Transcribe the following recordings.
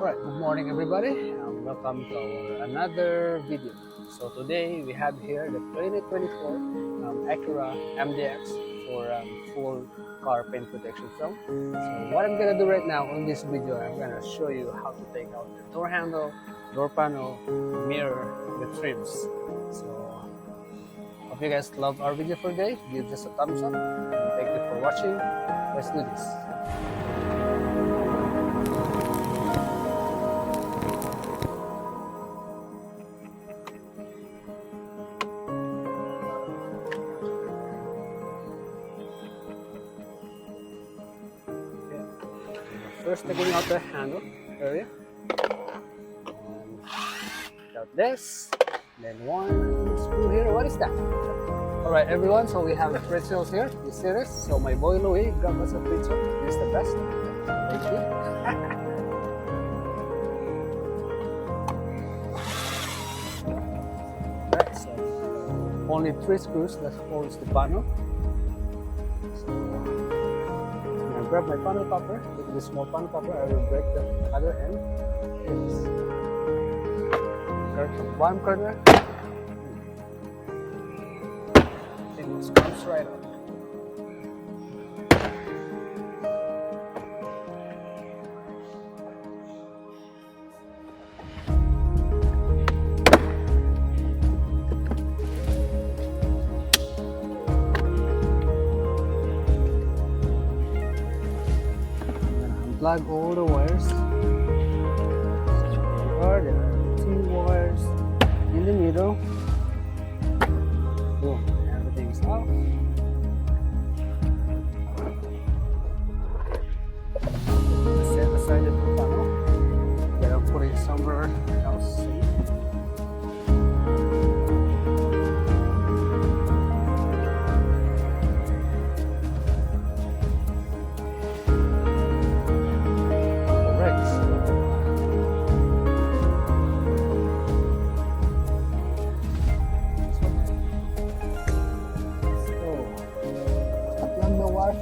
Alright, good morning everybody. Welcome to our another video. So today we have here the 2024 Acura MDX for full car paint protection film. So what I'm gonna do right now on this video, I'm gonna show you how to take out the door handle, door panel, mirror, the trims. So hope you guys love our video for today. Give us a thumbs up and thank you for watching. Let's do this. First, taking out the handle area. Got this. Then one screw here. What is that? Alright, everyone. So we have the pretzels here. You see this? So my boy Louie got us a pretzel. This is the best. Thank you. Right, so only 3 screws that holds the panel. So I grab my panel popper. With this small panel popper, I will break the other end. Grab the bottom corner. It just comes right up. Plug all the wires. There are 2 wires in the middle. Boom, everything's out. Set aside the panel. Then I'll put it somewhere else.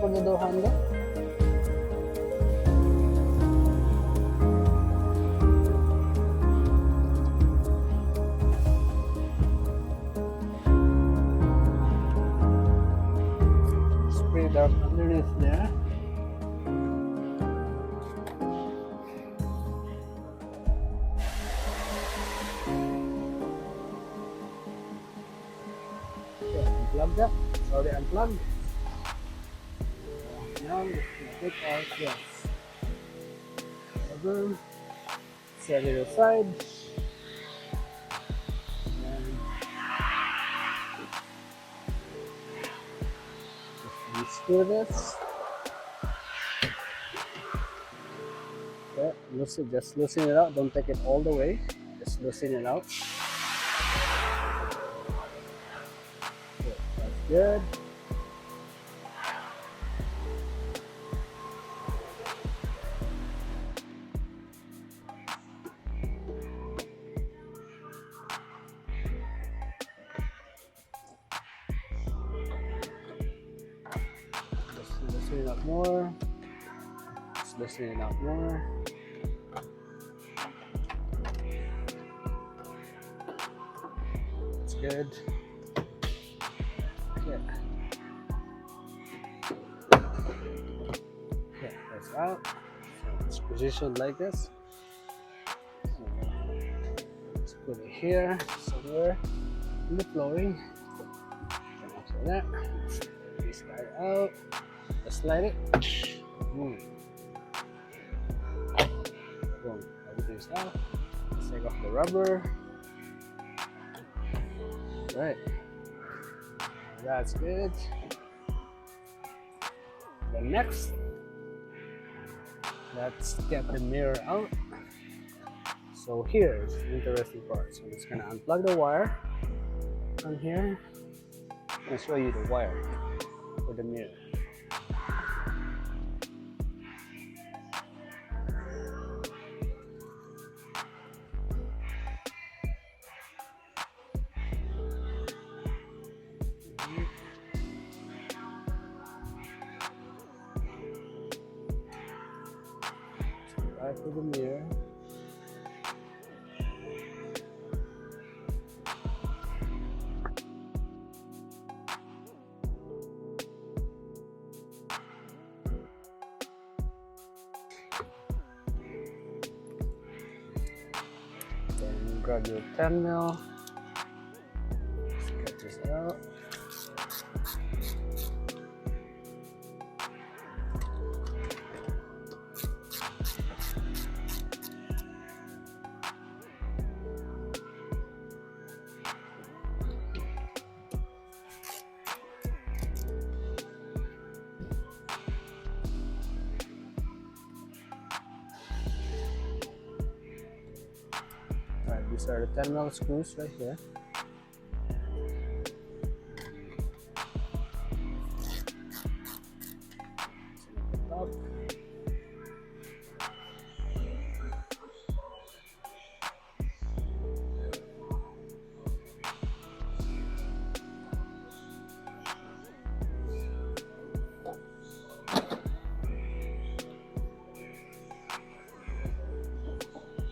For the door handle. Spray it out underneath there. Okay, unplug that. It's already unplugged. Now we take our gas. Boom. Set it aside. And just unscrew this. Okay, just loosen it out. Don't take it all the way. Just loosen it out. Okay, that's good. Loosen it up more. Just loosen it out more. That's good. Okay. Okay, that's out. So it's positioned like this. So let's put it here, somewhere in the flooring. So that. Take this guy out. Just slide it. Boom. Boom. Everything's out. Let's take off the rubber. Right. That's good. Then next, let's get the mirror out. So here's the interesting part. So I'm just gonna unplug the wire from here. I'll show you the wire for the mirror. Right for the mirror. grab your 10 mil. Let's get this out. Alright, these are the 10 mil screws right here. Up.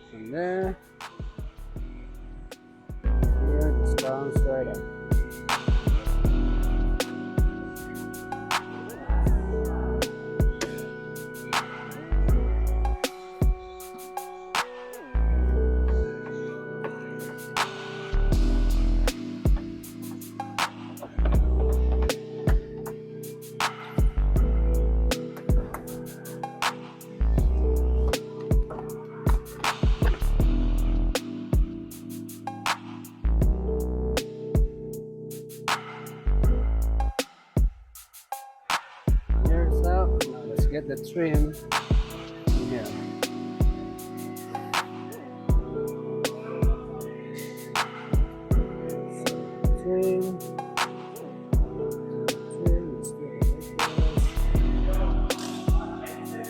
From there, here this comes right up. Here's out. Now let's get the trim in here. Trim. Let's do it like this.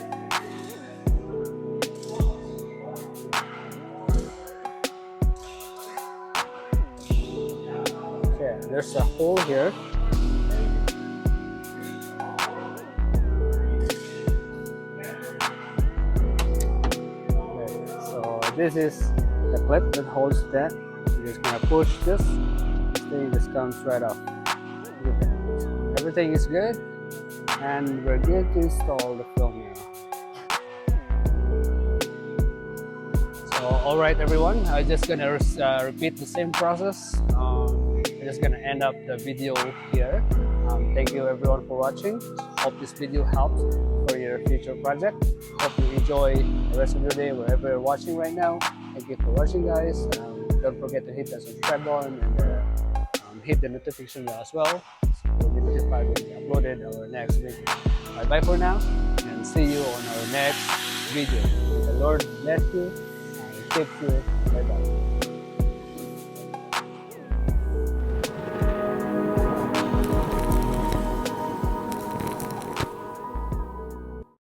Okay, there's a hole here. This is the clip that holds that. You're just gonna push this thing, just comes right off. So everything is good, and we're good to install the film now. So, alright everyone, I'm just gonna repeat the same process. I'm just gonna end up the video here. Thank you everyone for watching. Hope this video helps for your future project. Hope you enjoy the rest of your day wherever you're watching right now. Thank you for watching, guys. Don't forget to hit the subscribe button and hit the notification bell as well, so you'll be notified when we uploaded our next video. Bye for now, and see you on our next video. May the Lord bless you and keep you. Bye bye.